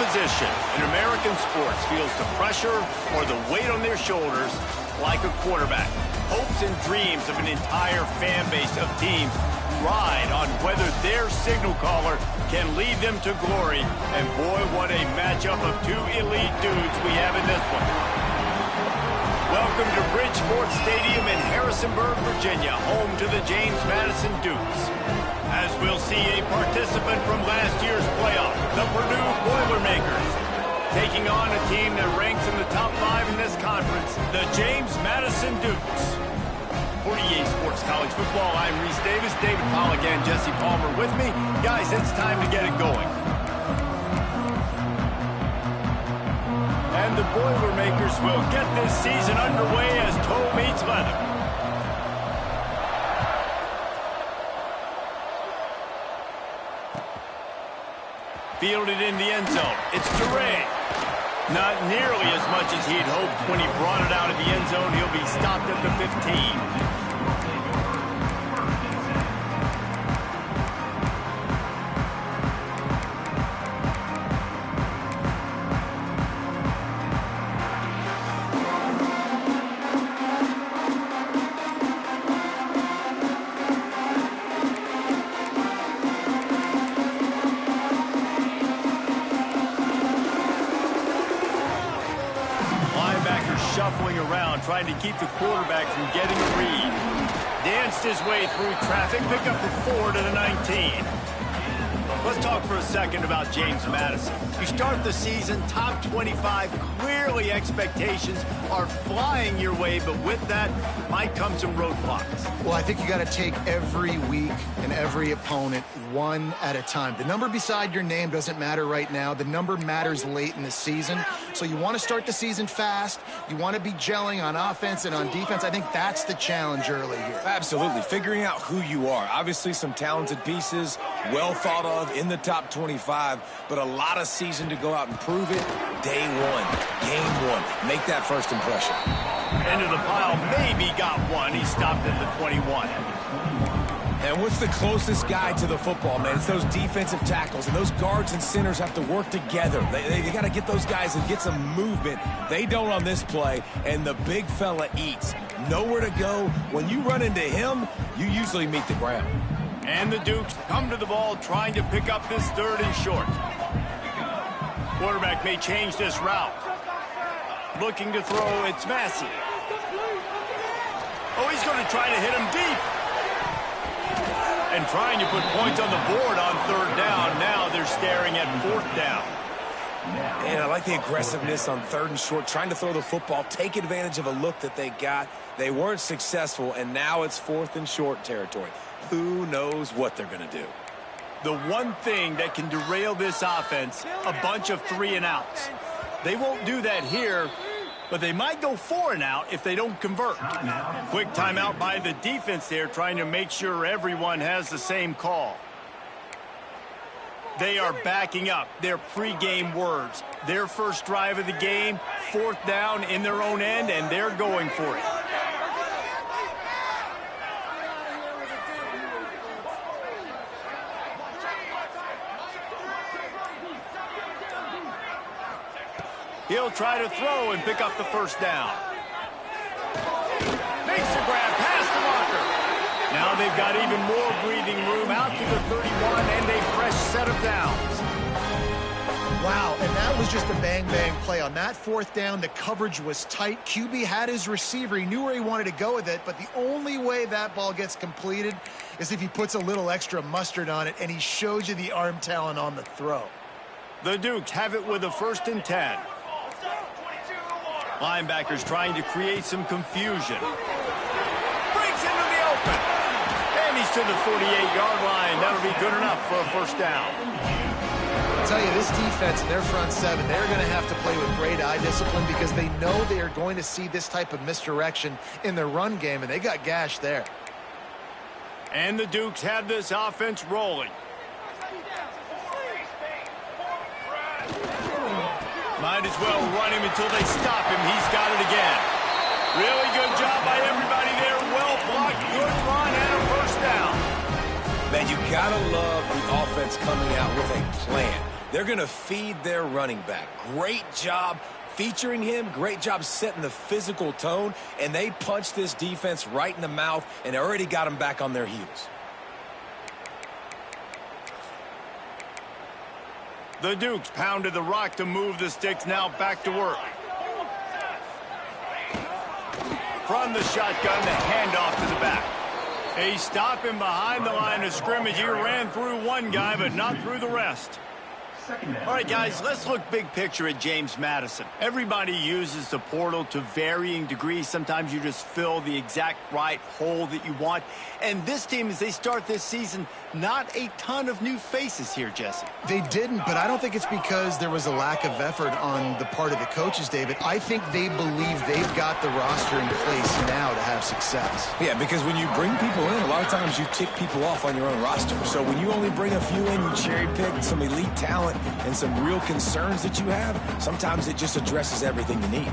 position in American sports feels the pressure or the weight on their shoulders like a quarterback. Hopes and dreams of an entire fan base of teams ride on whether their signal caller can lead them to glory. And boy, what a matchup of two elite dudes we have in this one. Welcome to Bridgeport Stadium in Harrisonburg, Virginia, home to the James Madison Dukes. As we'll see a participant from last year's playoff, the Purdue Boilermakers, taking on a team that ranks in the top 5 in this conference, the James Madison Dukes. For EA Sports College Football, I'm Reese Davis, David Pollack, and Jesse Palmer with me. Guys, it's time to get it going. And the Boilermakers will get this season underway as toe meets leather. Fielded in the end zone. It's DeRay. Not nearly as much as he'd hoped when he brought it out of the end zone. He'll be stopped at the 15. Shuffling around, trying to keep the quarterback from getting a read. Danced his way through traffic, pick up the 4 to the 19. Let's talk for a second about James Madison. You start the season top 25, clearly expectations are flying your way, but with that might come some roadblocks. Well, I think you got to take every week and every opponent one at a time. The number beside your name doesn't matter right now. The number matters late in the season. So you want to start the season fast. You want to be gelling on offense and on defense. I think that's the challenge early here. Absolutely. Figuring out who you are. Obviously some talented pieces, well thought of in the top 25, but a lot of season to go out and prove it. Day one, game one. Make that first impression. Into the pile, maybe got one. He stopped at the 21. And what's the closest guy to the football, man? It's those defensive tackles, and those guards and centers have to work together. They got to get those guys and get some movement. They don't on this play, and the big fella eats. Nowhere to go. When you run into him, you usually meet the ground. And the Dukes come to the ball trying to pick up this 3rd and short. Quarterback may change this route. Looking to throw, it's Massey. Oh, he's going to try to hit him deep. And trying to put points on the board on 3rd down. Now they're staring at 4th down. And I like the aggressiveness on 3rd and short, trying to throw the football, take advantage of a look that they got. They weren't successful, and now it's 4th and short territory. Who knows what they're going to do? The one thing that can derail this offense, a bunch of 3 and outs. They won't do that here, but they might go 4 and out if they don't convert. Quick timeout by the defense there, trying to make sure everyone has the same call. They are backing up their pregame words. Their first drive of the game, 4th down in their own end, and they're going for it. He'll try to throw and pick up the 1st down. Makes the grab past the marker. Now they've got even more breathing room out to the 31 and a fresh set of downs. Wow, and that was just a bang-bang play. On that 4th down, the coverage was tight. QB had his receiver. He knew where he wanted to go with it, but the only way that ball gets completed is if he puts a little extra mustard on it, and he shows you the arm talent on the throw. The Dukes have it with a 1st and 10. Linebackers trying to create some confusion. Breaks into the open. And he's to the 48-yard line. That'll be good enough for a 1st down. I'll tell you, this defense in their front 7, they're going to have to play with great eye discipline because they know they are going to see this type of misdirection in their run game, and they got gashed there. And the Dukes have this offense rolling. Might as well run him until they stop him. He's got it again. Really good job by everybody there. Well blocked, good run, and a 1st down. Man, you gotta love the offense coming out with a plan. They're going to feed their running back. Great job featuring him. Great job setting the physical tone. And they punched this defense right in the mouth and already got them back on their heels. The Dukes pounded the rock to move the sticks. Now back to work. From the shotgun, the handoff to the back. They stop him behind the line of scrimmage. He ran through one guy, but not through the rest. All right, guys, let's look big picture at James Madison. Everybody uses the portal to varying degrees. Sometimes you just fill the exact right hole that you want. And this team, as they start this season, not a ton of new faces here, Jesse. They didn't, but I don't think it's because there was a lack of effort on the part of the coaches, David. I think they believe they've got the roster in place now to have success. Yeah, because when you bring people in, a lot of times you tick people off on your own roster. So when you only bring a few in, you cherry pick some elite talent and some real concerns that you have, sometimes it just addresses everything you need.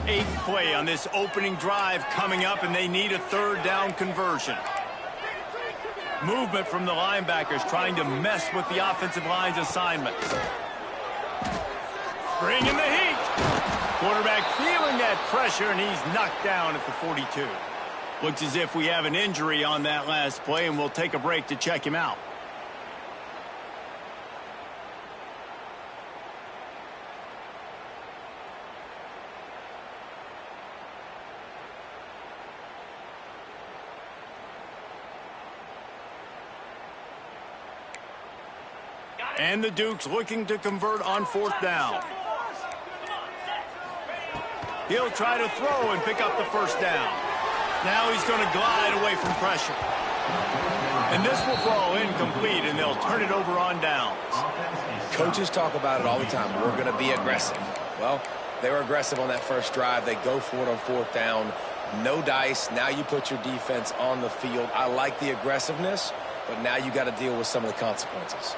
Eighth play on this opening drive coming up, and they need a third down conversion. Movement from the linebackers trying to mess with the offensive line's assignments. Bringing the heat. Quarterback feeling that pressure, and he's knocked down at the 42. Looks as if we have an injury on that last play, and we'll take a break to check him out. And the Dukes looking to convert on fourth down. He'll try to throw and pick up the first down. Now he's going to glide away from pressure. And this will fall incomplete, and they'll turn it over on downs. Coaches talk about it all the time. We're going to be aggressive. Well, they were aggressive on that first drive. They go for it on fourth down. No dice. Now you put your defense on the field. I like the aggressiveness, but now you got to deal with some of the consequences.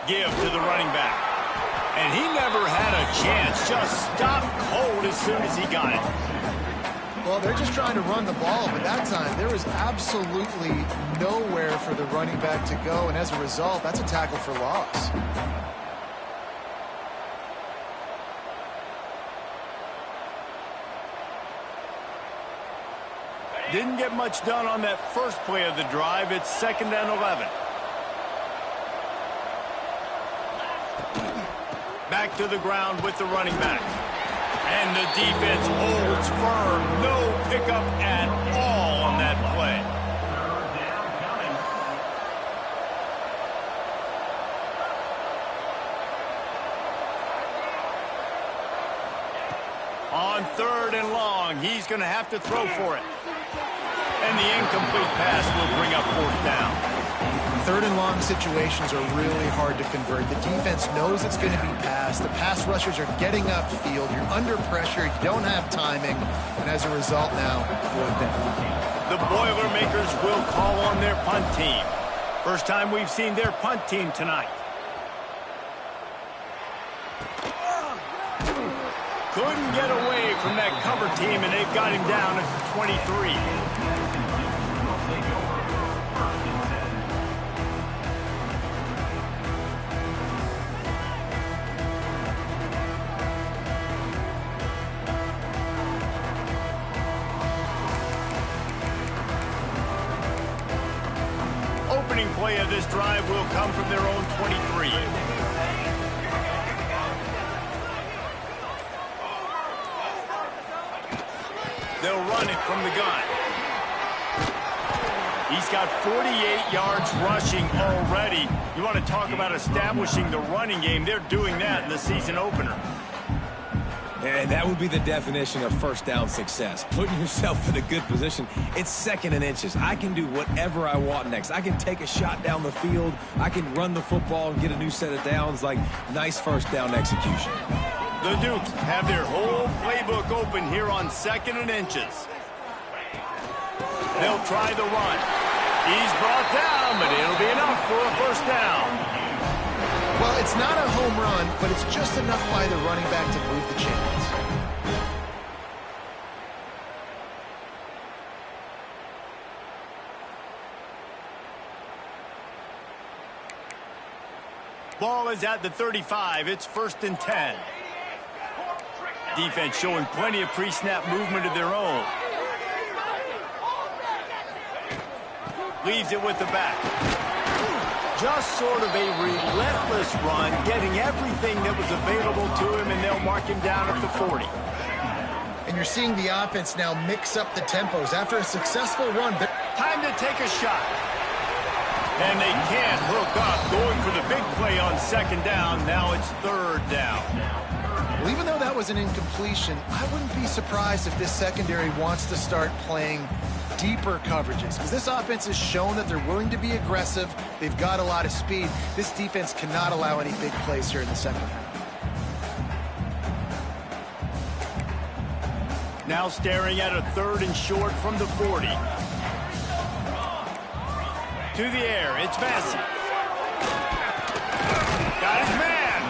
Give to the running back. And he never had a chance. Just stopped cold as soon as he got it. Well, they're just trying to run the ball, but that time there was absolutely nowhere for the running back to go, and as a result, that's a tackle for loss. Didn't get much done on that first play of the drive. It's 2nd and 11. Back to the ground with the running back. And the defense holds firm. No pickup at all on that play. On 3rd and long, he's going to have to throw for it. And the incomplete pass will bring up 4th down. 3rd and long situations are really hard to convert. The defense knows it's going to be passed. The pass rushers are getting upfield. You're under pressure. You don't have timing. And as a result now, the Boilermakers will call on their punt team. First time we've seen their punt team tonight. Couldn't get away from that cover team, and they've got him down at the 23. Opening play of this drive will come from their own 23. They'll run it from the gun. He's got 48 yards rushing already. You want to talk about establishing the running game. They're doing that in the season opener. And that would be the definition of first down success. Putting yourself in a good position. It's 2nd and inches. I can do whatever I want next. I can take a shot down the field. I can run the football and get a new set of downs. Like, nice first down execution. The Dukes have their whole playbook open here on 2nd and inches. They'll try the run. He's brought down, but it'll be enough for a first down. Well, it's not a home run, but it's just enough by the running back to move the chains. Ball is at the 35. It's 1st and 10. Defense showing plenty of pre-snap movement of their own. Leaves it with the back. Just sort of a relentless run, getting everything that was available to him, and they'll mark him down at the 40. And you're seeing the offense now mix up the tempos. After a successful run, time to take a shot. And they can't hook up, going for the big play on 2nd down. Now it's 3rd down. Well, even though that was an incompletion, I wouldn't be surprised if this secondary wants to start playing deeper coverages, because this offense has shown that they're willing to be aggressive. They've got a lot of speed. This defense cannot allow any big plays here in the second half. Now staring at a 3rd and short from the 40. To the air, it's Madison. Got his man.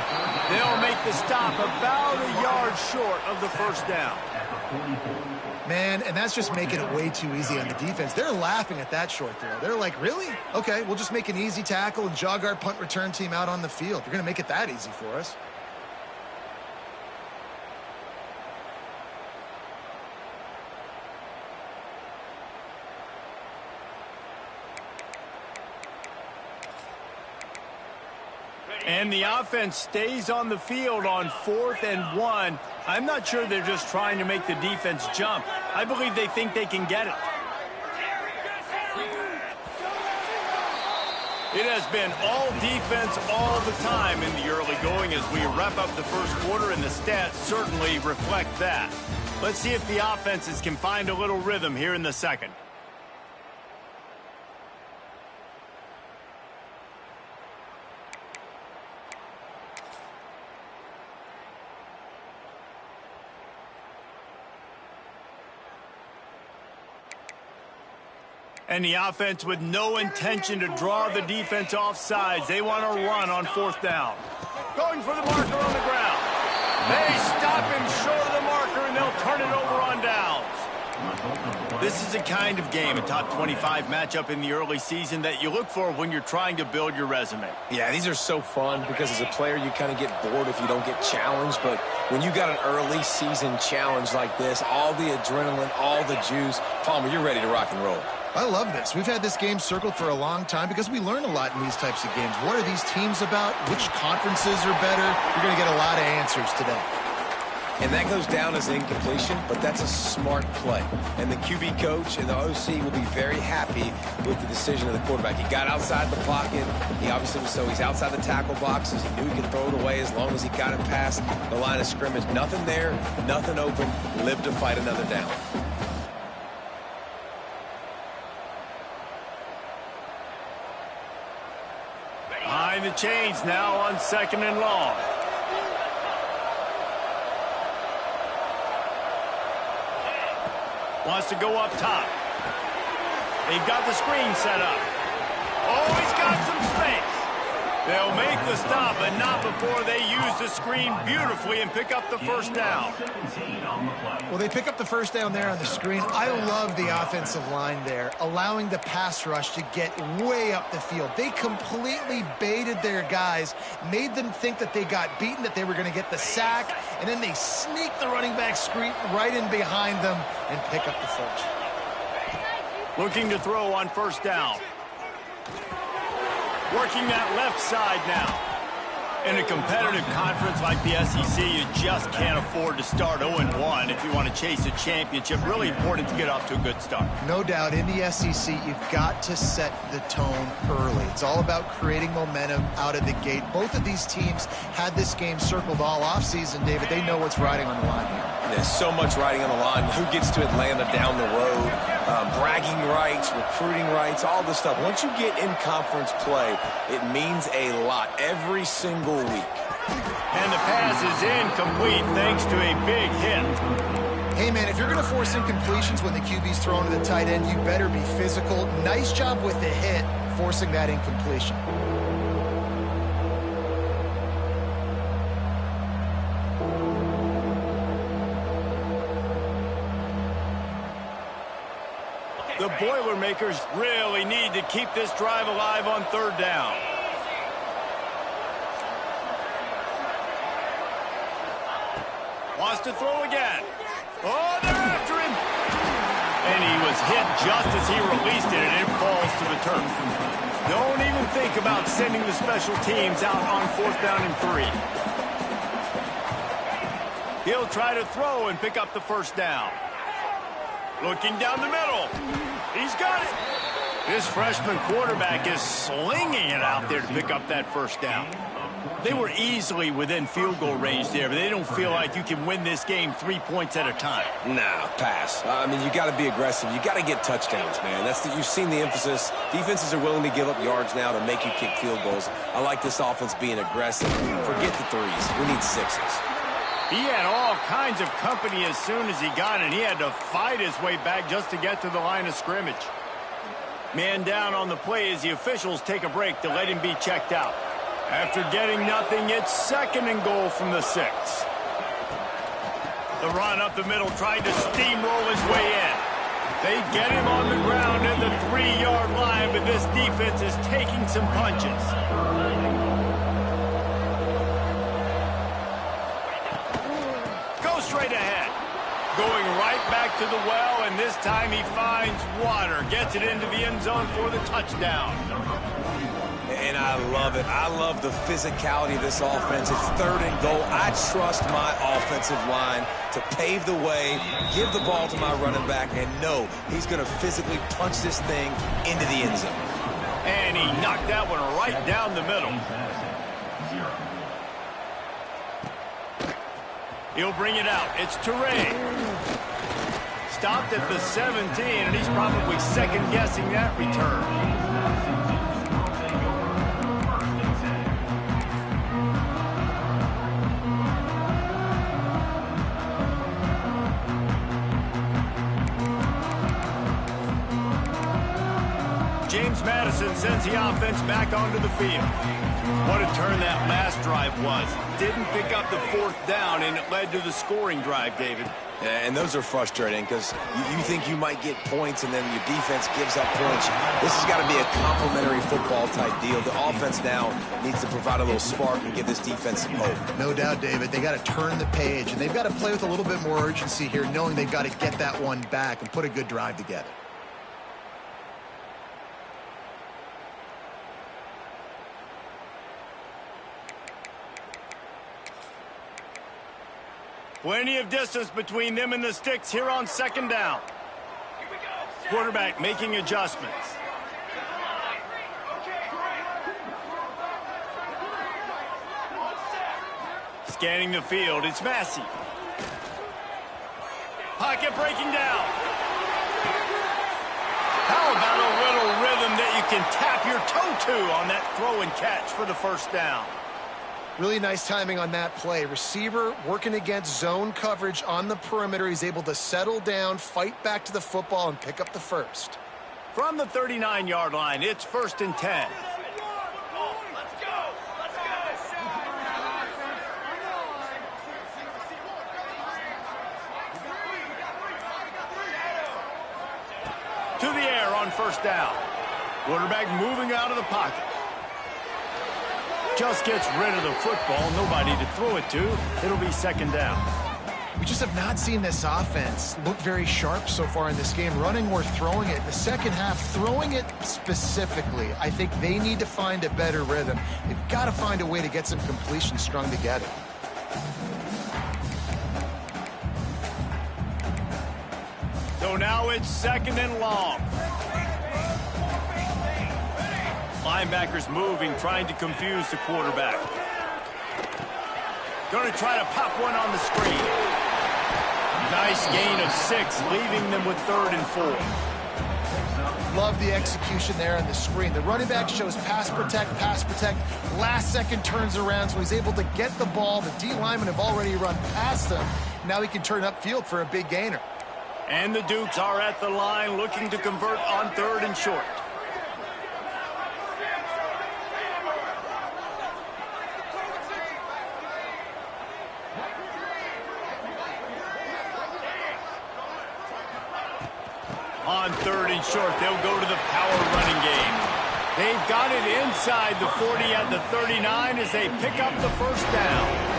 They'll make the stop about a yard short of the first down. Man, and that's just making it way too easy on the defense. They're laughing at that short throw. They're like, really? Okay, we'll just make an easy tackle and jog our punt return team out on the field. You're going to make it that easy for us. And the offense stays on the field on 4th and 1. I'm not sure they're just trying to make the defense jump. I believe they think they can get it. It has been all defense all the time in the early going as we wrap up the first quarter, and the stats certainly reflect that. Let's see if the offenses can find a little rhythm here in the second. And the offense with no intention to draw the defense off sides. They want to run on 4th down. Going for the marker on the ground. They stop him short of the marker, and they'll turn it over on downs. This is the kind of game, a top 25 matchup in the early season, that you look for when you're trying to build your resume. Yeah, these are so fun because as a player, you kind of get bored if you don't get challenged. But when you got an early season challenge like this, all the adrenaline, all the juice, Palmer, you're ready to rock and roll. I love this. We've had this game circled for a long time because we learn a lot in these types of games. What are these teams about? Which conferences are better? You're going to get a lot of answers today. And that goes down as an incompletion, but that's a smart play. And the QB coach and the OC will be very happy with the decision of the quarterback. He got outside the pocket. He obviously was, so he's outside the tackle boxes. He knew he could throw it away as long as he got it past the line of scrimmage. Nothing there, nothing open. Live to fight another down. Behind the chains now on 2nd and long. Wants to go up top. They've got the screen set up. Oh, he's got some space. They'll make the stop, but not before they use the screen beautifully and pick up the first down. Well, they pick up the first down there on the screen. I love the offensive line there, allowing the pass rush to get way up the field. They completely baited their guys, made them think that they got beaten, that they were going to get the sack, and then they sneak the running back screen right in behind them and pick up the first. Looking to throw on 1st down. Working that left side now. In a competitive conference like the SEC, you just can't afford to start 0-1 if you want to chase a championship. Really important to get off to a good start. No doubt, in the SEC, you've got to set the tone early. It's all about creating momentum out of the gate. Both of these teams had this game circled all offseason, David. They know what's riding on the line here. There's so much riding on the line. Who gets to Atlanta down the road? Bragging rights, recruiting rights, all this stuff. Once you get in conference play, it means a lot every single week. And the pass is incomplete thanks to a big hit. Hey, man, if you're going to force incompletions when the QB's thrown to the tight end, you better be physical. Nice job with the hit, forcing that incompletion. The Boilermakers really need to keep this drive alive on third down. Wants to throw again. Oh, they're after him. And he was hit just as he released it, and it falls to the turf. Don't even think about sending the special teams out on 4th down and 3. He'll try to throw and pick up the first down. Looking down the middle. He's got it. This freshman quarterback is slinging it out there to pick up that first down. They were easily within field goal range there, but they don't feel like you can win this game 3 points at a time. Nah, pass. I mean, you got to be aggressive. You got to get touchdowns, man. You've seen the emphasis. Defenses are willing to give up yards now to make you kick field goals. I like this offense being aggressive. Forget the threes. We need sixes. He had all kinds of company as soon as he got it. He had to fight his way back just to get to the line of scrimmage. Man down on the play as the officials take a break to let him be checked out. After getting nothing, it's 2nd and goal from the 6. The run up the middle, trying to steamroll his way in. They get him on the ground at the 3-yard line, but this defense is taking some punches. Straight ahead. Going right back to the well, and this time he finds water. Gets it into the end zone for the touchdown. And I love it. I love the physicality of this offense. It's 3rd and goal. I trust my offensive line to pave the way, give the ball to my running back, and know he's going to physically punch this thing into the end zone. And he knocked that one right down the middle. He'll bring it out. It's Toure. Stopped at the 17, and he's probably second-guessing that return. James Madison sends the offense back onto the field. What a turn that last drive was. Didn't pick up the 4th down, and it led to the scoring drive, David. Yeah, and those are frustrating because you think you might get points, and then your defense gives up points. This has got to be a complementary football-type deal. The offense now needs to provide a little spark and give this defense some hope. No doubt, David. They got to turn the page, and they've got to play with a little bit more urgency here, knowing they've got to get that one back and put a good drive together. Plenty of distance between them and the sticks here on 2nd down. Quarterback making adjustments. Scanning the field, it's Massey. Pocket breaking down. How about a little rhythm that you can tap your toe to on that throw and catch for the first down? Really nice timing on that play. Receiver working against zone coverage on the perimeter. He's able to settle down, fight back to the football, and pick up the first. From the 39-yard line, it's 1st and 10. To the air on 1st down. Quarterback moving out of the pocket. Just gets rid of the football. Nobody to throw it to. It'll be 2nd down. We just have not seen this offense look very sharp so far in this game, running or throwing it. In the second half, throwing it specifically, I think they need to find a better rhythm. They've got to find a way to get some completions strung together. So now it's 2nd and long. Linebackers moving, trying to confuse the quarterback. Going to try to pop one on the screen. Nice gain of 6, leaving them with 3rd and 4. Love the execution there on the screen. The running back shows pass protect, last second turns around, so he's able to get the ball. The D linemen have already run past him, Now he can turn upfield for a big gainer. And the Dukes are at the line looking to convert on 3rd and short. On 3rd and short, they'll go to the power running game. They've got it inside the 40 at the 39 as they pick up the first down.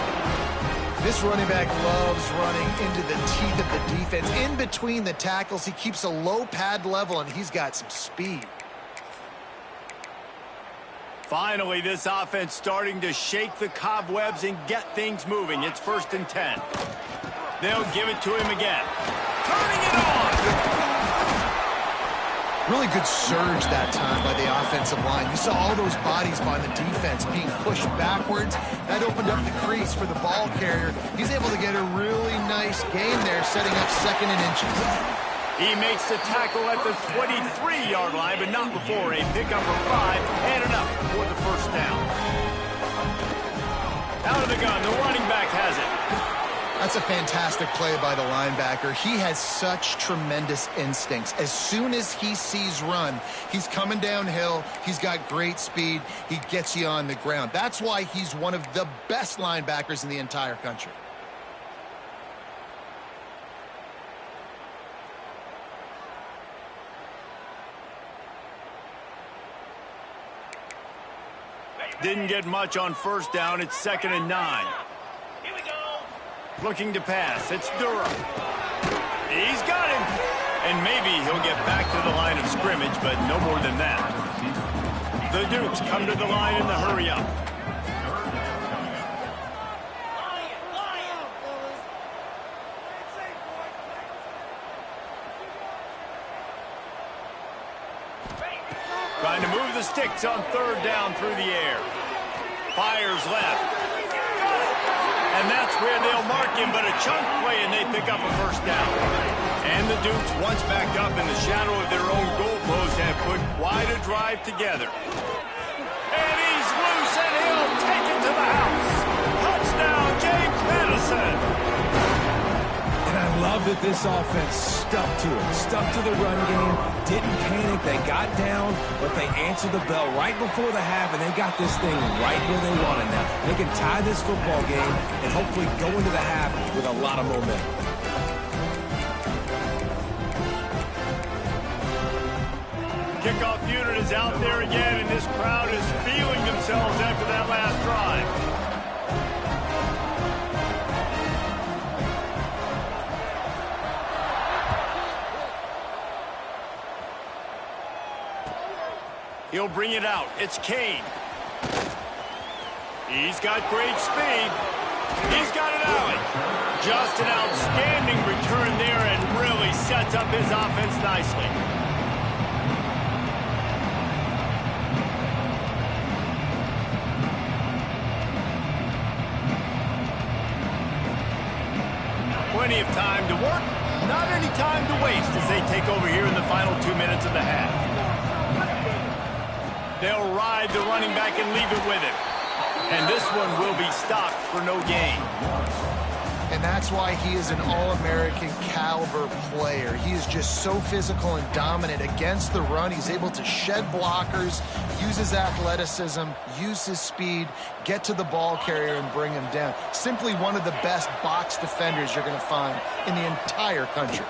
This running back loves running into the teeth of the defense. In between the tackles, he keeps a low pad level, and he's got some speed. Finally, this offense starting to shake the cobwebs and get things moving. It's 1st and 10. They'll give it to him again. Turning it on! Really good surge that time by the offensive line. You saw all those bodies by the defense being pushed backwards. That opened up the crease for the ball carrier. He's able to get a really nice gain there, setting up 2nd and inches. He makes the tackle at the 23-yard line, but not before a pickup of 5 and enough for the first down. Out of the gun, the running back has it. That's a fantastic play by the linebacker. He has such tremendous instincts. As soon as he sees run, he's coming downhill. He's got great speed. He gets you on the ground. That's why he's one of the best linebackers in the entire country. Didn't get much on 1st down. It's 2nd and 9. Looking to pass. It's Durham. He's got him. And maybe he'll get back to the line of scrimmage, but no more than that. The Dukes come to the line in the hurry up. Trying to move the sticks on 3rd down through the air. Fires left. And that's where they'll mark him, but a chunk play, and they pick up a first down. And the Dukes, once back up in the shadow of their own goalpost, have put quite a drive together. And he's loose, and he'll take it to the house. Touchdown, James Madison. And I love that this offense stuck to it, stuck to the run game, didn't panic. They got down, but they answered the bell right before the half, and they got this thing right where they want it now. They can tie this football game and hopefully go into the half with a lot of momentum. Kickoff unit is out there again, and this crowd is feeling themselves after that last drive. He'll bring it out. It's Kane. He's got great speed. He's got an alley. Just an outstanding return there and really sets up his offense nicely. Plenty of time to work. Not any time to waste as they take over here in the final 2 minutes of the half. They'll ride the running back and leave it with him. And this one will be stopped for no gain. And that's why he is an All-American caliber player. He is just so physical and dominant against the run. He's able to shed blockers, use his athleticism, use his speed, get to the ball carrier and bring him down. Simply one of the best box defenders you're going to find in the entire country.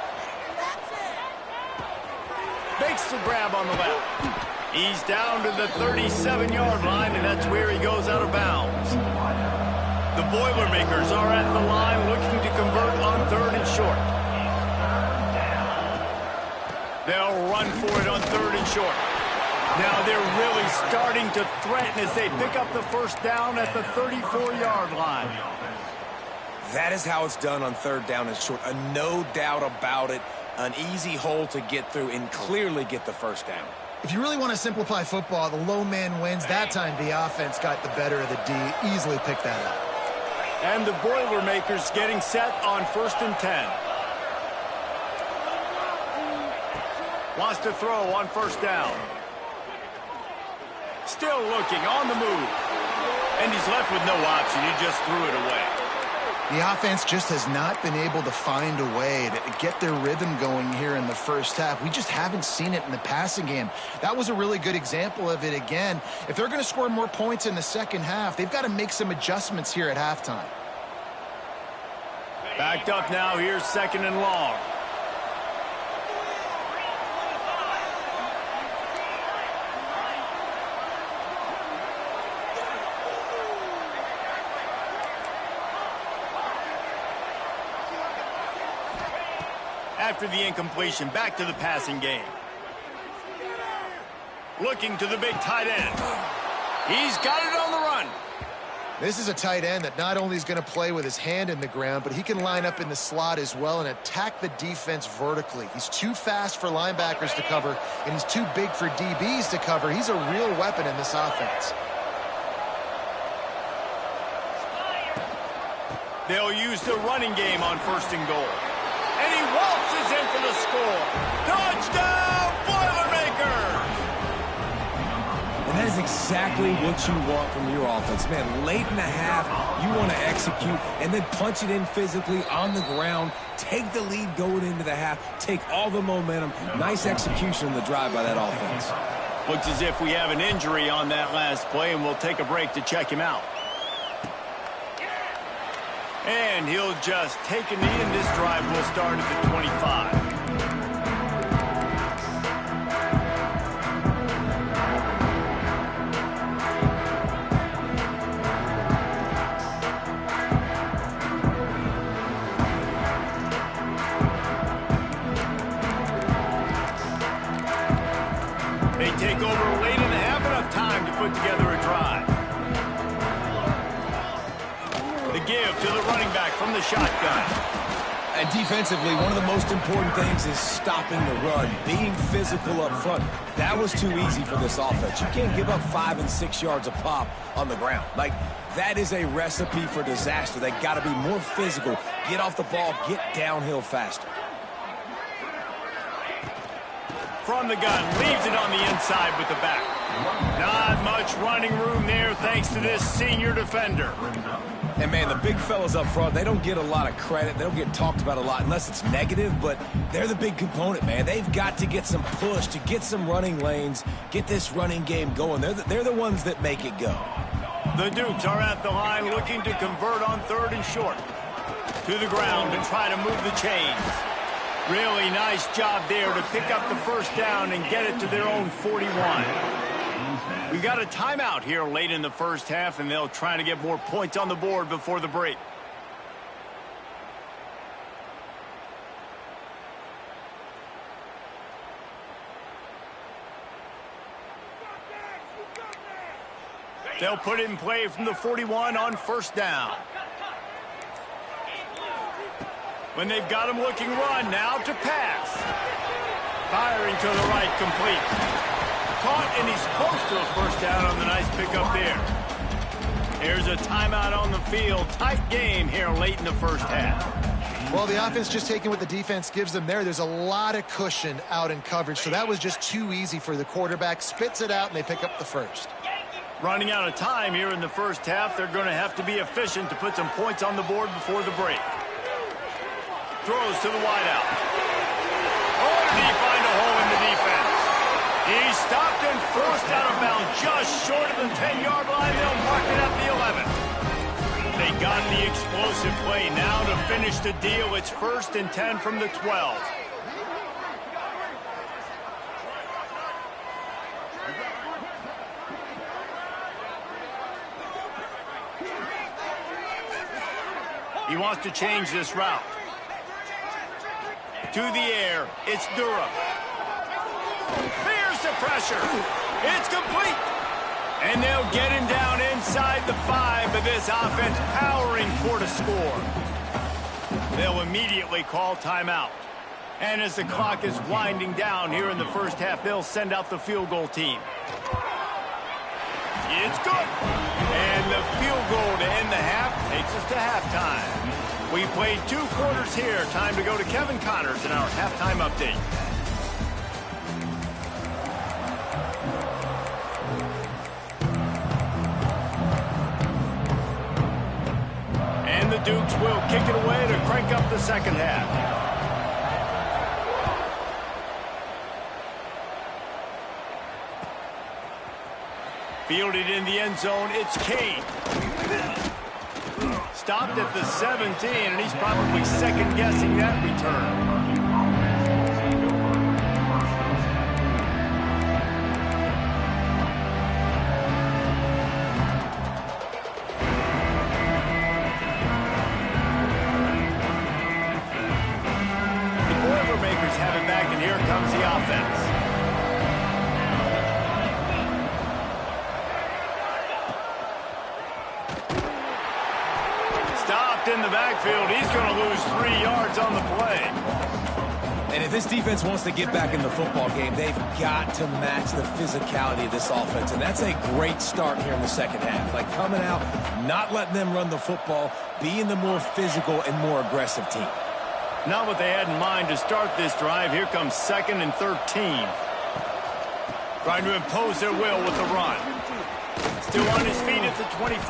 Makes the grab on the left. He's down to the 37-yard line, and that's where he goes out of bounds. The Boilermakers are at the line looking to convert on 3rd and short. They'll run for it on 3rd and short. Now they're really starting to threaten as they pick up the first down at the 34-yard line. That is how it's done on 3rd down and short. No doubt about it. An easy hole to get through and clearly get the first down. If you really want to simplify football, the low man wins. That time the offense got the better of the D. Easily picked that up. And the Boilermakers getting set on 1st and 10. Wants to throw on 1st down. Still looking on the move. And he's left with no option. He just threw it away. The offense just has not been able to find a way to get their rhythm going here in the first half. We just haven't seen it in the passing game. That was a really good example of it again. If they're going to score more points in the second half, they've got to make some adjustments here at halftime. Backed up now. Here's 2nd and long. After the incompletion, back to the passing game. Looking to the big tight end. He's got it on the run. This is a tight end that not only is going to play with his hand in the ground, but he can line up in the slot as well and attack the defense vertically. He's too fast for linebackers to cover, and he's too big for DBs to cover. He's a real weapon in this offense. They'll use the running game on 1st and goal. And he waltzes in for the score. Touchdown, Boilermakers! And that is exactly what you want from your offense. Man, late in the half, you want to execute and then punch it in physically on the ground. Take the lead going into the half. Take all the momentum. Nice execution in the drive by that offense. Looks as if we have an injury on that last play, and we'll take a break to check him out. And he'll just take a knee, and this drive will start at the 25. They take over late in the half, enough time to put together a drive. The give to the running back from the shotgun. And defensively, one of the most important things is stopping the run, being physical up front. That was too easy for this offense. You can't give up 5 and 6 yards a pop on the ground. Like, that is a recipe for disaster. They got to be more physical, get off the ball, get downhill faster. From the gun, leaves it on the inside with the back. Not much running room there thanks to this senior defender. And, man, the big fellas up front, they don't get a lot of credit. They don't get talked about a lot unless it's negative, but they're the big component, man. They've got to get some push, to get some running lanes, get this running game going. They're the ones that make it go. The Dukes are at the line looking to convert on 3rd and short. To the ground and try to move the chains. Really nice job there to pick up the 1st down and get it to their own 41. We got a timeout here late in the first half, and they'll try to get more points on the board before the break. They'll put it in play from the 41 on 1st down. When they've got him looking run, now to pass. Firing to the right, complete. Caught, and he's close to a 1st down on the nice pickup there. Here's a timeout on the field. Tight game here late in the first half. Well, the offense just taking what the defense gives them there. There's a lot of cushion out in coverage, so that was just too easy for the quarterback. Spits it out, and they pick up the 1st. Running out of time here in the first half. They're going to have to be efficient to put some points on the board before the break. Throws to the wideout. Oh, did he find a hole in the defense? He's stopped and forced out of bounds just short of the 10-yard line. They'll mark it at the 11. They got the explosive play now to finish the deal. It's 1st and 10 from the 12. He wants to change this route. To the air, it's Durham. Here's the pressure. It's complete. And they'll get him down inside the 5, but this offense powering for the score. They'll immediately call timeout. And as the clock is winding down here in the first half, they'll send out the field goal team. It's good. And the field goal to end the half takes us to halftime. We played 2 quarters here. Time to go to Kevin Connors in our halftime update. And the Dukes will kick it away to crank up the second half. Fielded in the end zone, it's Kane. Stopped at the 17, and he's probably second-guessing that return. Here comes the offense. Stopped in the backfield. He's going to lose 3 yards on the play. And if this defense wants to get back in the football game, they've got to match the physicality of this offense. And that's a great start here in the second half. Like coming out, not letting them run the football, being the more physical and more aggressive team. Not what they had in mind to start this drive. Here comes 2nd and 13. Trying to impose their will with the run. Still on his feet at the 25.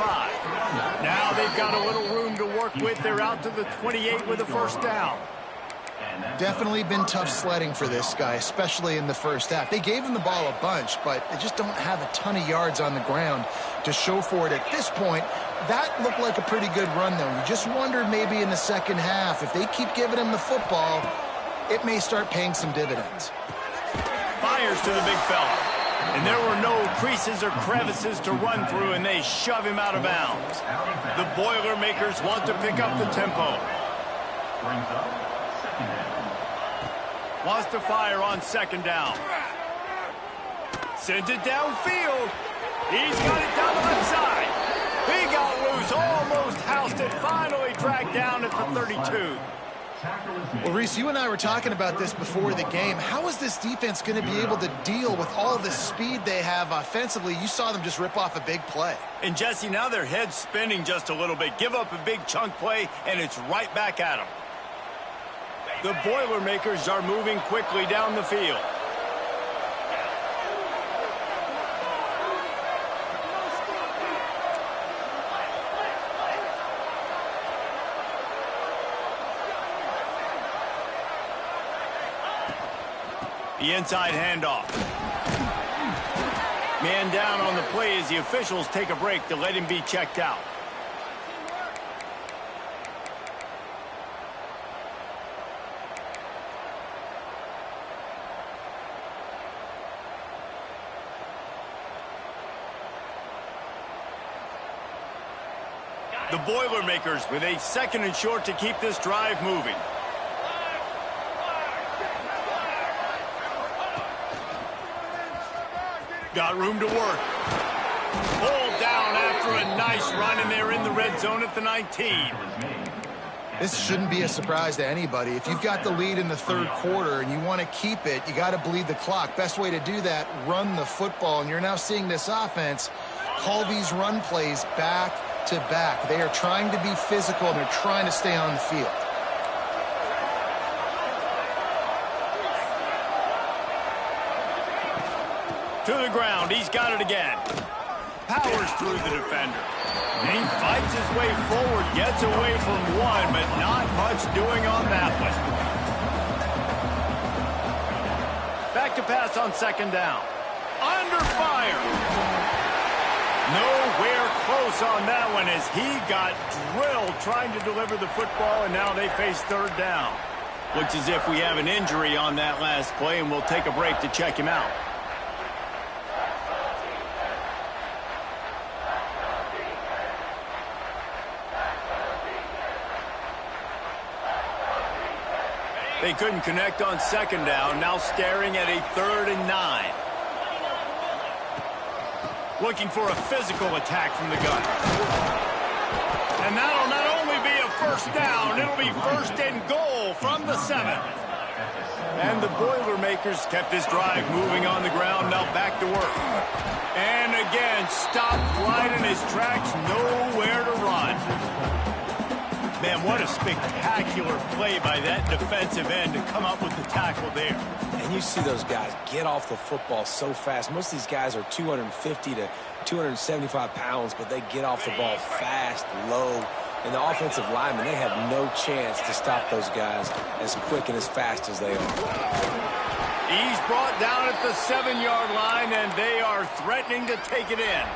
Now they've got a little room to work with. They're out to the 28 with a first down. Definitely been tough sledding for this guy, especially in the first half. They gave him the ball a bunch, but they just don't have a ton of yards on the ground to show for it at this point. That looked like a pretty good run, though. You just wondered maybe in the second half, if they keep giving him the football, it may start paying some dividends. Fires to the big fella. And there were no creases or crevices to run through, and they shove him out of bounds. The Boilermakers want to pick up the tempo. Wants to fire on 2nd down. Sends it downfield. He's got it down the left side. He got loose, almost housed it, finally dragged down at the 32. Well, Reese, you and I were talking about this before the game. How is this defense going to be able to deal with all the speed they have offensively? You saw them just rip off a big play. And, Jesse, now their head's spinning just a little bit. Give up a big chunk play, and it's right back at them. The Boilermakers are moving quickly down the field. The inside handoff. Man down on the play as the officials take a break to let him be checked out. The Boilermakers with a 2nd and short to keep this drive moving. Got room to work. Pulled down after a nice run, and they're in the red zone at the 19. This shouldn't be a surprise to anybody. If you've got the lead in the 3rd quarter and you want to keep it, you got to bleed the clock. Best way to do that, run the football. And you're now seeing this offense call these run plays back to back. They are trying to be physical, and they're trying to stay on the field. To the ground, he's got it again. Powers through the defender. And he fights his way forward, gets away from one, but not much doing on that one. Back to pass on 2nd down. Under fire. Nowhere close on that one as he got drilled trying to deliver the football, and now they face 3rd down. Looks as if we have an injury on that last play, and we'll take a break to check him out. They couldn't connect on 2nd down, now staring at a 3rd and 9. Looking for a physical attack from the gun. And that'll not only be a first down, it'll be 1st and goal from the 7. And the Boilermakers kept this drive moving on the ground, now back to work. And again, stopped right in his tracks, nowhere to run. Man, what a spectacular play by that defensive end to come up with the tackle there. And you see those guys get off the football so fast. Most of these guys are 250 to 275 pounds, but they get off the ball fast, low, And the offensive linemen, they have no chance to stop those guys as quick and as fast as they are. He's brought down at the 7-yard line, and they are threatening to take it in.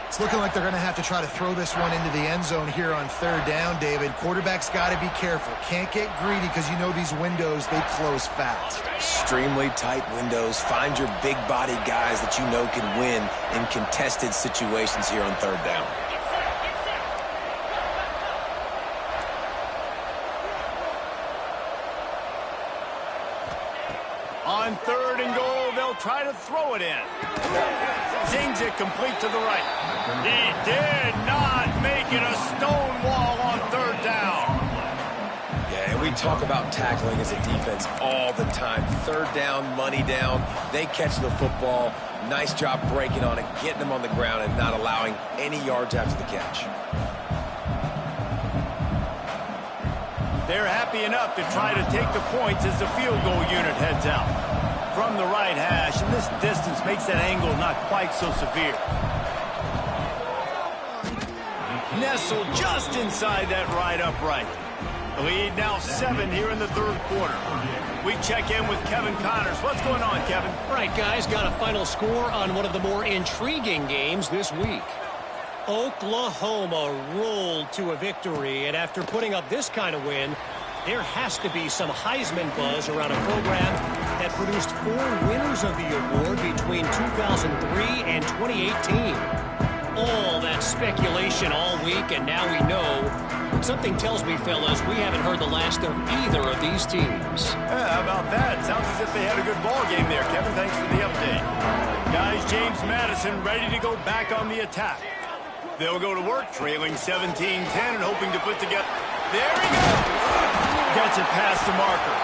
It's looking like they're going to have to try to throw this one into the end zone here on 3rd down, David. Quarterback's got to be careful. Can't get greedy because you know these windows, they close fast. Extremely tight windows. Find your big body guys that you know can win in contested situations here on 3rd down. On 3rd and goal, they'll try to throw it in. Zings it complete to the right. He did not make it a stone wall on 3rd down. Yeah, and we talk about tackling as a defense all the time. 3rd down, money down. They catch the football. Nice job breaking on it, getting them on the ground, and not allowing any yards after the catch. They're happy enough to try to take the points as the field goal unit heads out. From the right hash, and this distance makes that angle not quite so severe. Nestled just inside that right upright. The lead now 7 here in the 3rd quarter. We check in with Kevin Connors. What's going on, Kevin? All right, guys, got a final score on one of the more intriguing games this week. Oklahoma rolled to a victory, and after putting up this kind of win, there has to be some Heisman buzz around a program that produced 4 winners of the award between 2003 and 2018. All that speculation all week, and now we know. Something tells me, fellas, we haven't heard the last of either of these teams. Yeah, how about that? Sounds as if they had a good ball game there, Kevin. Thanks for the update. Guys, James Madison ready to go back on the attack. They'll go to work, trailing 17-10 and hoping to put together. There he goes! Gets it past the marker.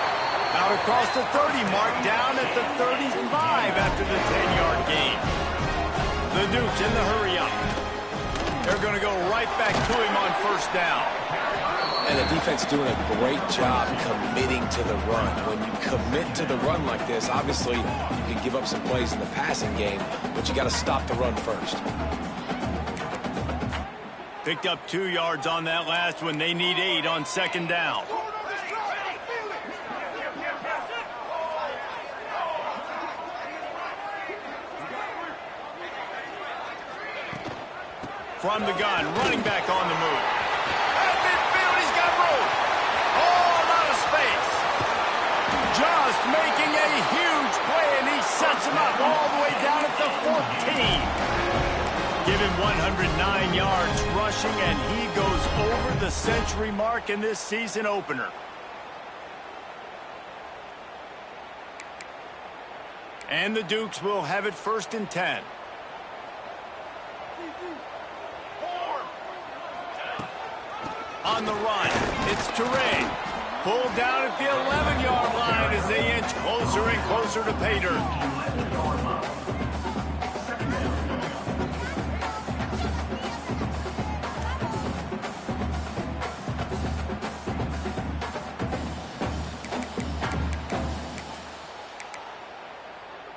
Out across the 30 mark, down at the 35 after the 10-yard gain. The Dukes in the hurry up. They're going to go right back to him on 1st down. And the defense doing a great job committing to the run. When you commit to the run like this, obviously you can give up some plays in the passing game, but you got to stop the run first. Picked up 2 yards on that last one. They need 8 on 2nd down. From the gun, running back on the move. At midfield, he's got room. All out of space. Just making a huge play, and he sets him up all the way down at the 14. Give him 109 yards rushing, and he goes over the century mark in this season opener. And the Dukes will have it 1st and 10. On the run, it's Turay. Pulled down at the 11-yard line as they inch closer and closer to pay dirt.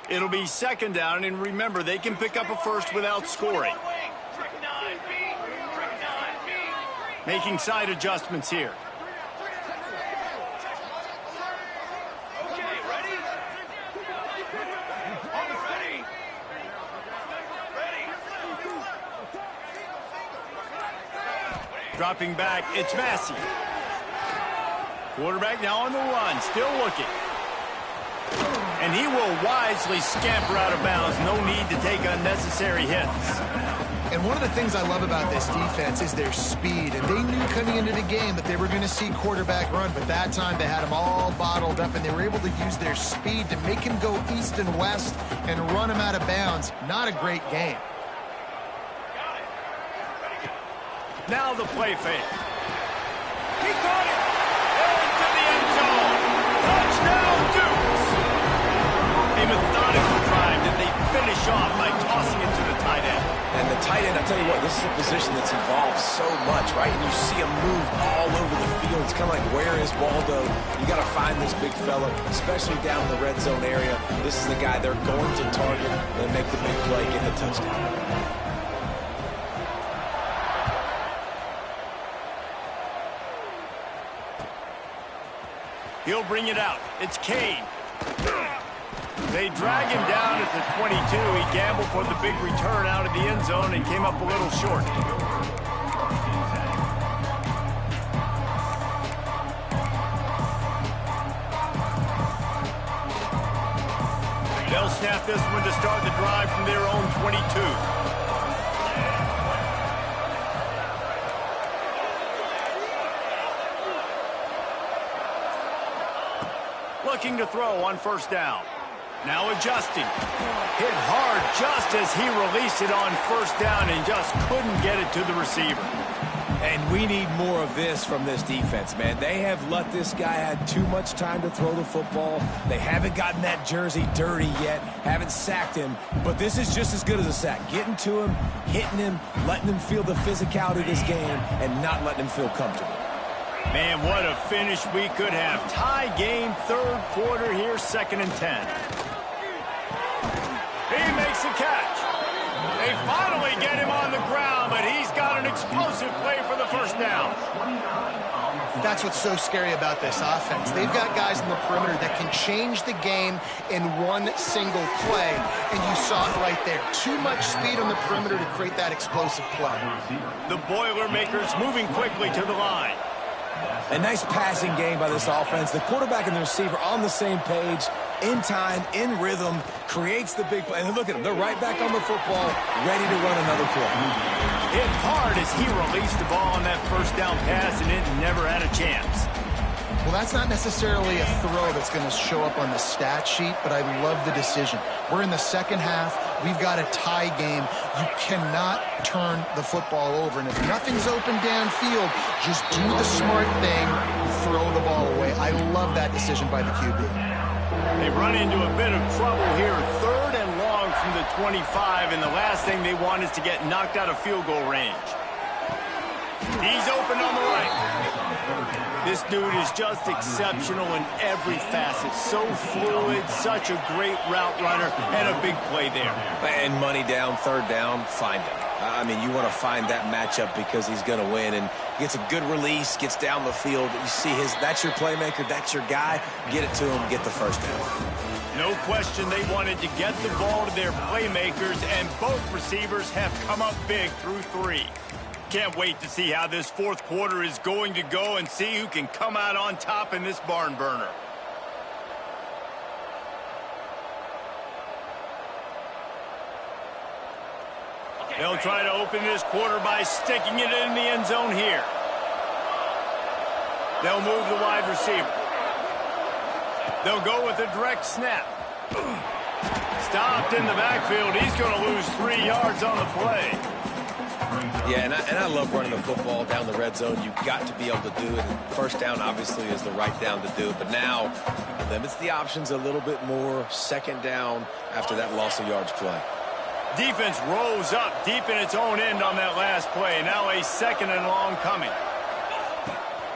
It'll be 2nd down, and remember, they can pick up a first without scoring. Making side adjustments here. Dropping back, it's Massey. Quarterback now on the run, still looking. And he will wisely scamper out of bounds. No need to take unnecessary hits. And one of the things I love about this defense is their speed. And they knew coming into the game that they were going to see quarterback run, but that time they had him all bottled up, and they were able to use their speed to make him go east and west and run him out of bounds. Not a great game. Now the play fake. He caught it. Into the end zone. Touchdown, Dukes. A methodical drive that they finish off by tossing it to the tight end. And the tight end, I tell you what, this is a position that's evolved so much, right? And you see him move all over the field. It's kind of like, where is Waldo? You got to find this big fella, especially down in the red zone area. This is the guy they're going to target and make the big play, get the touchdown. He'll bring it out. It's Kane. They drag him down at the 22. He gambled for the big return out of the end zone and came up a little short. They'll snap this one to start the drive from their own 22. Looking to throw on first down. Now adjusting. Hit hard just as he released it on first down and just couldn't get it to the receiver. And we need more of this from this defense, man. They have let this guy have too much time to throw the football. They haven't gotten that jersey dirty yet, haven't sacked him. But this is just as good as a sack. Getting to him, hitting him, letting him feel the physicality of this game, and not letting him feel comfortable. Man, what a finish we could have. Tie game, third quarter here, 2nd and 10. He makes the catch. They finally get him on the ground, but he's got an explosive play for the first down. That's what's so scary about this offense. They've got guys in the perimeter that can change the game in one single play, and you saw it right there. Too much speed on the perimeter to create that explosive play. The Boilermakers moving quickly to the line. A nice passing game by this offense. The quarterback and the receiver on the same page, in time, in rhythm, creates the big play. And look at them. They're right back on the football, ready to run another play. Hit hard as he released the ball on that first down pass, and it never had a chance. Well, that's not necessarily a throw that's going to show up on the stat sheet, but I love the decision. We're in the second half. We've got a tie game. You cannot turn the football over. And if nothing's open downfield, just do the smart thing, throw the ball away. I love that decision by the QB. They run into a bit of trouble here. 3rd and long from the 25, and the last thing they want is to get knocked out of field goal range. He's open on the right. This dude is just exceptional in every facet. So fluid, such a great route runner, and a big play there. And money down, 3rd down, find him. I mean, you want to find that matchup because he's going to win. And gets a good release, gets down the field. You see that's your playmaker, that's your guy. Get it to him, get the first down. No question they wanted to get the ball to their playmakers, and both receivers have come up big through 3. Can't wait to see how this 4th quarter is going to go and see who can come out on top in this barn burner. They'll try to open this quarter by sticking it in the end zone here. They'll move the wide receiver. They'll go with a direct snap. Stopped in the backfield. He's going to lose 3 yards on the play. Yeah, and I love running the football down the red zone. You've got to be able to do it. And first down, obviously, is the right down to do it. But now, it limits the options a little bit more. 2nd down after that loss of yards play. Defense rose up deep in its own end on that last play. Now a 2nd and long coming.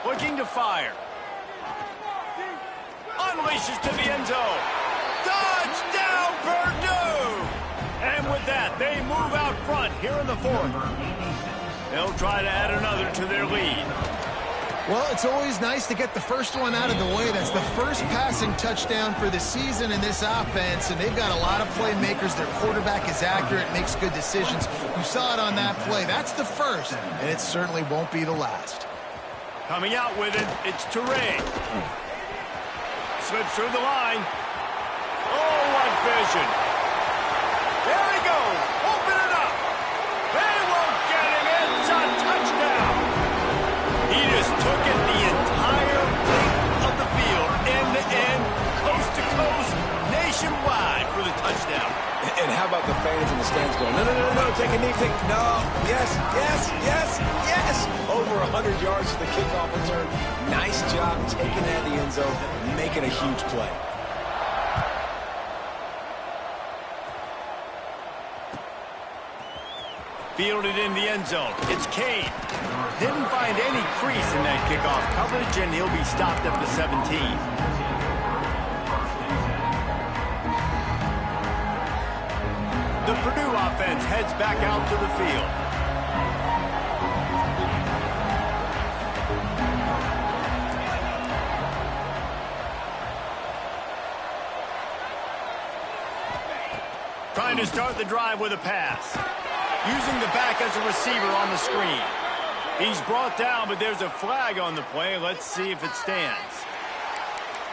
Looking to fire. Unleashes to the end zone. Touchdown, Purdue! And with that, they move out front here in the 4th. They'll try to add another to their lead. Well, it's always nice to get the first one out of the way. That's the first passing touchdown for the season in this offense, and they've got a lot of playmakers. Their quarterback is accurate, makes good decisions. You saw it on that play. That's the first, and it certainly won't be the last. Coming out with it, it's Teray. Slips through the line. Oh, what vision. There he goes. Open it up. They won't get him. It's a touchdown. He just took it the entire length of the field, end to end, coast to coast, nationwide for the touchdown. And how about the fans in the stands going, no, no, no, no, take a knee, no, yes, yes, yes, yes. Over 100 yards to the kickoff return. Nice job taking that to the end zone, making a huge play. Fielded in the end zone. It's Kane. Didn't find any crease in that kickoff coverage, and he'll be stopped at the 17. The Purdue offense heads back out to the field. trying to start the drive with a pass. Using the back as a receiver on the screen. He's brought down, but there's a flag on the play. Let's see if it stands.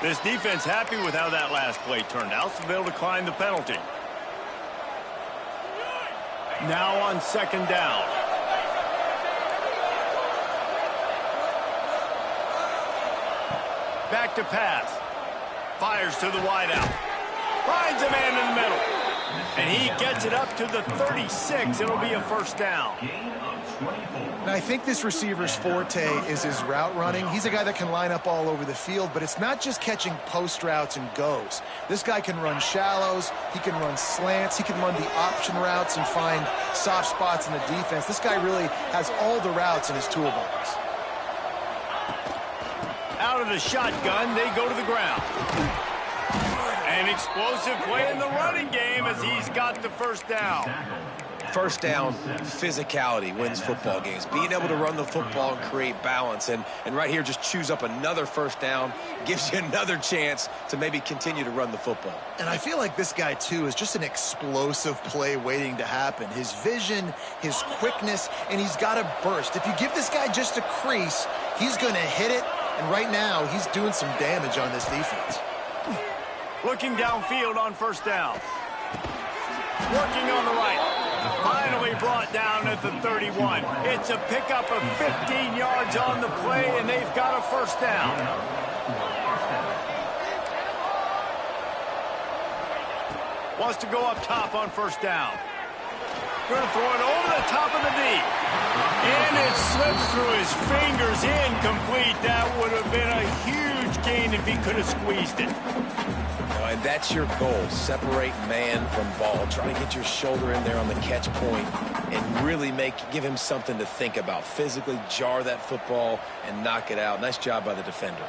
This defense happy with how that last play turned out, so they'll decline the penalty. Now on second down. Back to pass. Fires to the wideout. Finds a man in the middle. And he gets it up to the 36. It'll be a first down. And I think this receiver's forte is his route running. He's a guy that can line up all over the field, but it's not just catching post routes and goes. This guy can run shallows. He can run slants. He can run the option routes and find soft spots in the defense. This guy really has all the routes in his toolbox. Out of the shotgun, they go to the ground. An explosive play in the running game as he's got the first down. First down, physicality wins football games. Being able to run the football and create balance. And right here, just choose up another first down, gives you another chance to maybe continue to run the football. And I feel like this guy, too, is just an explosive play waiting to happen. His vision, his quickness, and he's got a burst. If you give this guy just a crease, he's going to hit it. And right now, he's doing some damage on this defense. Looking downfield on first down. Working on the right. Finally brought down at the 31. It's a pickup of 15 yards on the play, and they've got a first down. Wants to go up top on first down. Going to throw it over the top of the D. And it slips through his fingers, incomplete. That would have been a huge gain if he could have squeezed it. And that's your goal, separate man from ball. Try to get your shoulder in there on the catch point and really give him something to think about. Physically jar that football and knock it out. Nice job by the defender.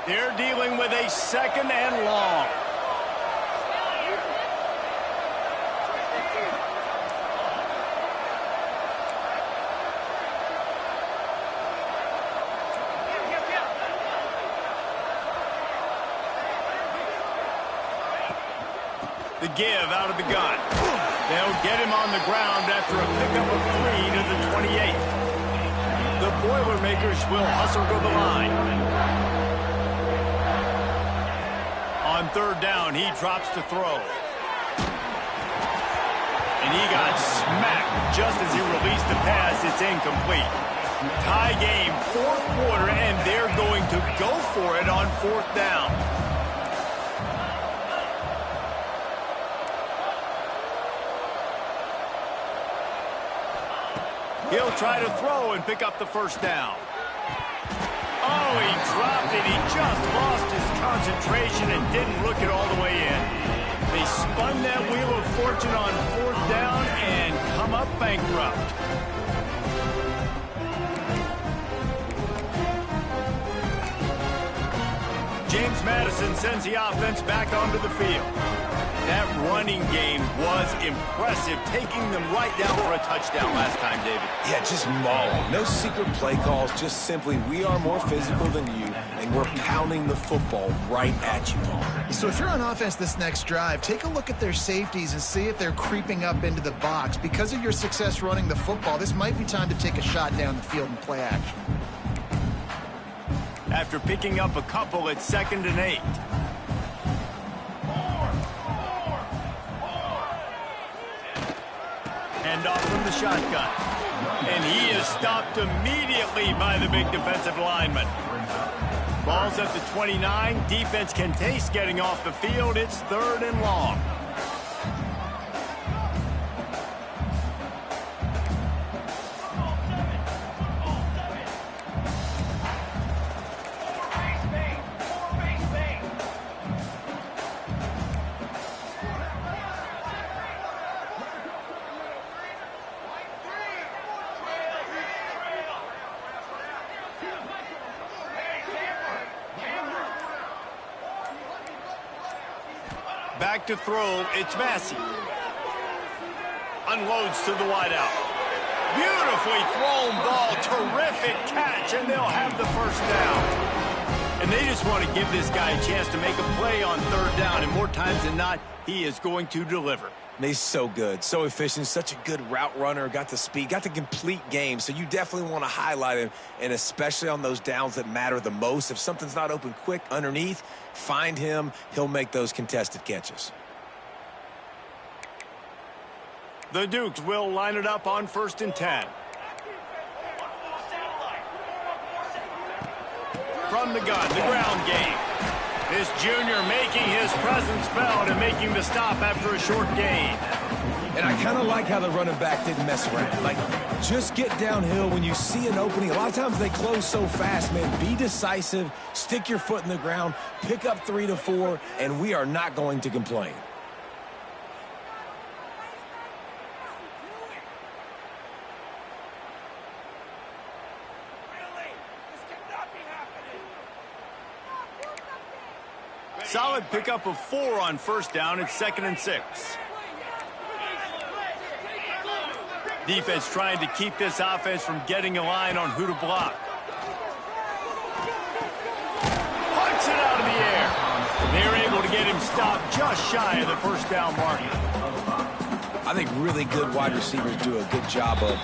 They're dealing with a second and long. The give out of the gun. They'll get him on the ground after a pickup of 3 to the 28. The Boilermakers will hustle to the line. On third down, he drops to throw. And he got smacked just as he released the pass. It's incomplete. Tie game, fourth quarter, and they're going to go for it on fourth down. He'll try to throw and pick up the first down. Oh, he dropped it. He just lost his concentration and didn't look it all the way in. They spun that wheel of fortune on fourth down and come up bankrupt. James Madison sends the offense back onto the field. That running game was impressive, taking them right down for a touchdown last time, David. Yeah, just mauling. No secret play calls, just simply we are more physical than you, and we're pounding the football right at you. So if you're on offense this next drive, take a look at their safeties and see if they're creeping up into the box. Because of your success running the football, this might be time to take a shot down the field and play action. After picking up a couple, it's 2nd and 8. Off from the shotgun. And he is stopped immediately by the big defensive lineman. Ball's at the 29. Defense can taste getting off the field. It's 3rd and long. Back to throw, it's Massey. Unloads to the wideout. Beautifully thrown ball, terrific catch, and they'll have the first down. And they just want to give this guy a chance to make a play on third down, and more times than not, he is going to deliver. He's so good, so efficient, such a good route runner, got the speed, got the complete game. So you definitely want to highlight him, and especially on those downs that matter the most. If something's not open quick underneath, find him. He'll make those contested catches. The Dukes will line it up on 1st and 10. From the gun, the ground game. This junior making his presence felt and making the stop after a short gain. And I kind of like how the running back didn't mess around. Like, just get downhill when you see an opening. A lot of times they close so fast, man. Be decisive, stick your foot in the ground, pick up 3 to 4, and we are not going to complain. Solid pickup of 4 on 1st down. It's 2nd and 6. Defense trying to keep this offense from getting a line on who to block. Punts it out of the air. They're able to get him stopped just shy of the 1st down mark. I think really good wide receivers do a good job of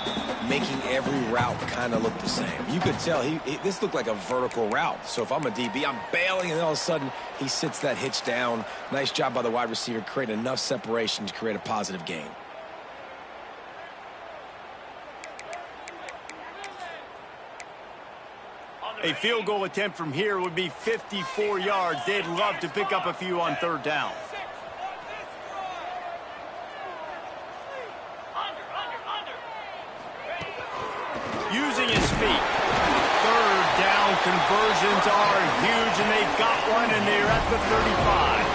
making every route kind of look the same. You could tell this looked like a vertical route. So if I'm a DB, I'm bailing, and all of a sudden he sits that hitch down. Nice job by the wide receiver, creating enough separation to create a positive gain. A field goal attempt from here would be 54 yards. They'd love to pick up a few on 3rd down. Using his feet. 3rd down conversions are huge, and they've got one, and they're at the 35.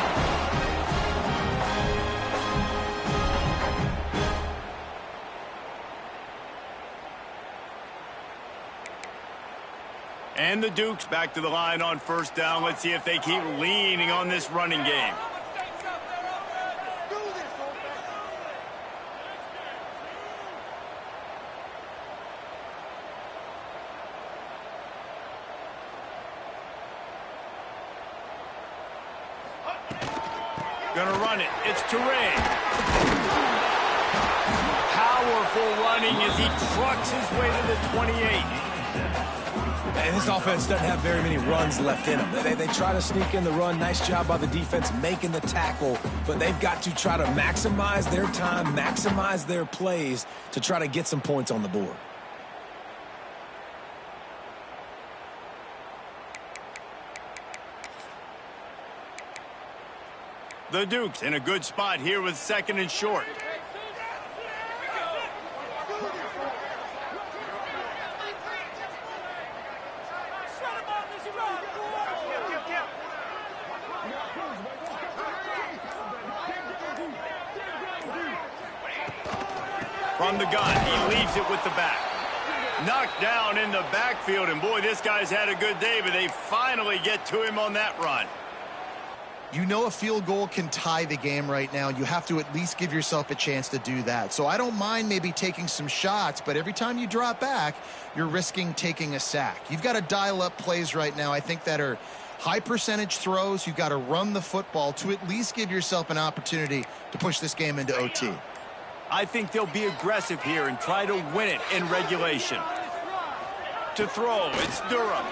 And the Dukes back to the line on 1st down. Let's see if they keep leaning on this running game. Gonna run it. It's Turay. Powerful running as he trucks his way to the 28. And this offense doesn't have very many runs left in them. They try to sneak in the run. Nice job by the defense making the tackle, but they've got to try to maximize their time, maximize their plays to try to get some points on the board. The Dukes in a good spot here with 2nd and short. From the gun, he leaves it with the back. Knocked down in the backfield, and boy, this guy's had a good day, but they finally get to him on that run. You know a field goal can tie the game right now. You have to at least give yourself a chance to do that. So I don't mind maybe taking some shots, but every time you drop back, you're risking taking a sack. You've got to dial up plays right now, I think, that are high percentage throws. You've got to run the football to at least give yourself an opportunity to push this game into OT. I think they'll be aggressive here and try to win it in regulation. To throw, it's Durham.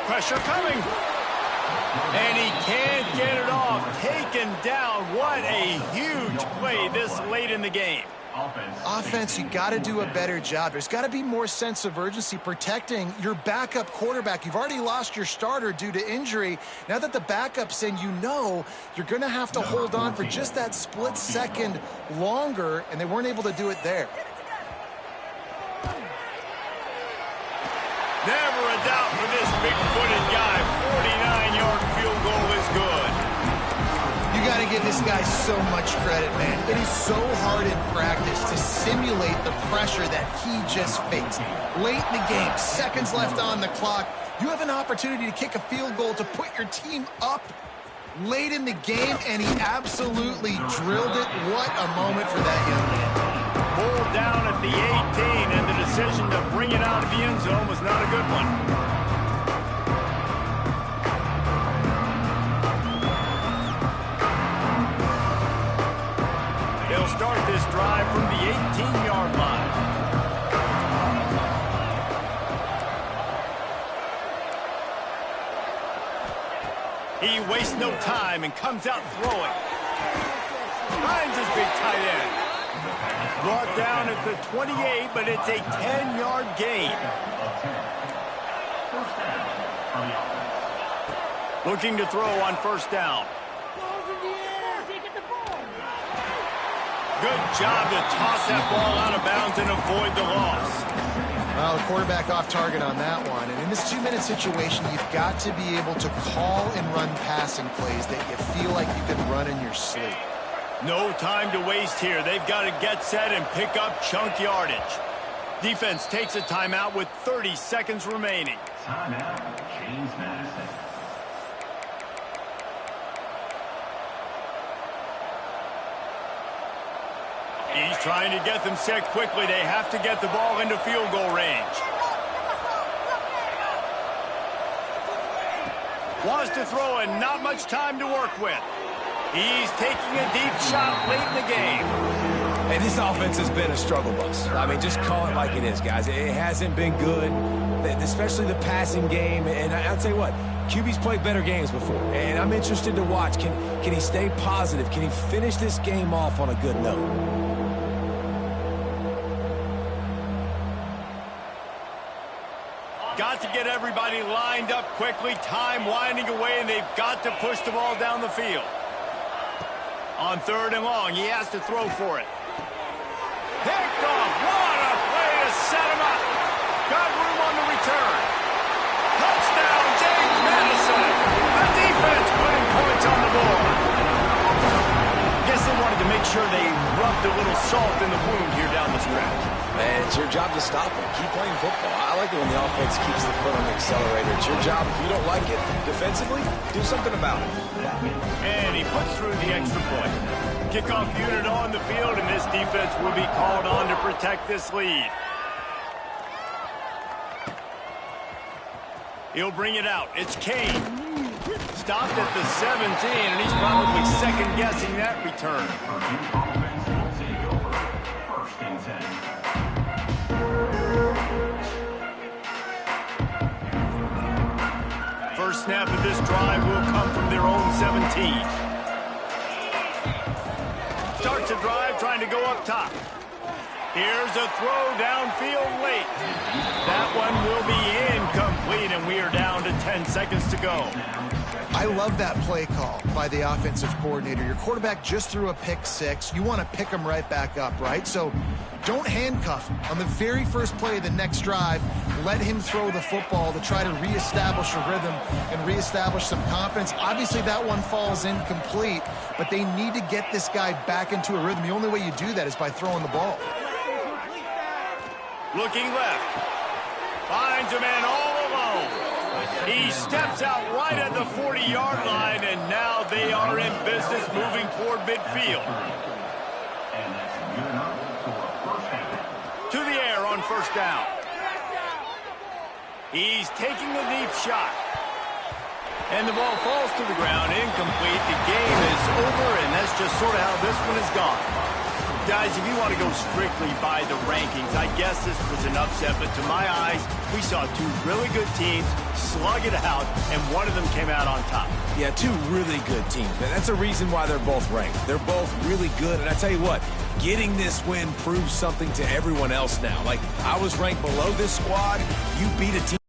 Pressure coming. And he can't get it off. Taken down. What a huge play this late in the game. Offense, you got to do a better job. There's got to be more sense of urgency protecting your backup quarterback. You've already lost your starter due to injury. Now that the backup's in, you know you're going to have to hold on for just that split second longer, and they weren't able to do it there. Never a doubt for this big-footed guy. 49-yard field goal is good. You got to give this guy so much credit, man. It is so hard in practice to simulate the pressure that he just faced. Late in the game, seconds left on the clock, you have an opportunity to kick a field goal to put your team up late in the game, and he absolutely drilled it. What a moment for that young man. Pulled down at the 18, and the decision to bring it out of the end zone was not a good one. He wastes no time and comes out throwing. Finds his big tight end. Brought down at the 28, but it's a 10-yard gain. Looking to throw on first down. Good job to toss that ball out of bounds and avoid the loss. Well, the quarterback off target on that one. And in this 2-minute situation, you've got to be able to call and run passing plays that you feel like you can run in your sleep. No time to waste here. They've got to get set and pick up chunk yardage. Defense takes a timeout with 30 seconds remaining. Timeout, James Madison. He's trying to get them set quickly. They have to get the ball into field goal range. Wants to throw and not much time to work with. He's taking a deep shot late in the game. Hey, this offense has been a struggle bus. I mean, just call it like it is, guys. It hasn't been good, especially the passing game. And I'll tell you what, QB's played better games before. And I'm interested to watch. Can he stay positive? Can he finish this game off on a good note? Got to get everybody lined up quickly. Time winding away, and they've got to push the ball down the field. On 3rd and long, he has to throw for it. Picked off. What a play to set him up. Got room on the return. Touchdown, James Madison. The defense putting points on the board. Guess they wanted to make sure they rubbed a little salt in the wound here down the stretch. Man, it's your job to stop them. Keep playing football. I like it when the offense keeps the foot on the accelerator. It's your job. If you don't like it defensively, do something about it. And he puts through the extra point. Kickoff unit on the field, and this defense will be called on to protect this lead. He'll bring it out. It's Kane. Stopped at the 17, and he's probably second-guessing that return. First and 10. First snap of this drive will come from their own 17. Starts a drive trying to go up top. Here's a throw downfield late. That one will be incomplete, and we are down to 10 seconds to go. I love that play call by the offensive coordinator. Your quarterback just threw a pick six. You want to pick him right back up, right? So don't handcuff him. On the very first play of the next drive, let him throw the football to try to reestablish a rhythm and reestablish some confidence. Obviously, that one falls incomplete, but they need to get this guy back into a rhythm. The only way you do that is by throwing the ball. Looking left. Finds a man all alone. He steps out right at the 40-yard line, and now they are in business moving toward midfield. To the air on first down. He's taking a deep shot. And the ball falls to the ground, incomplete. The game is over, and that's just sort of how this one has gone. Guys, if you want to go strictly by the rankings, I guess this was an upset, but to my eyes, we saw two really good teams slug it out, and one of them came out on top. Yeah, two really good teams. Man, that's a reason why they're both ranked. They're both really good, and I tell you what, getting this win proves something to everyone else now. Like, I was ranked below this squad. You beat a team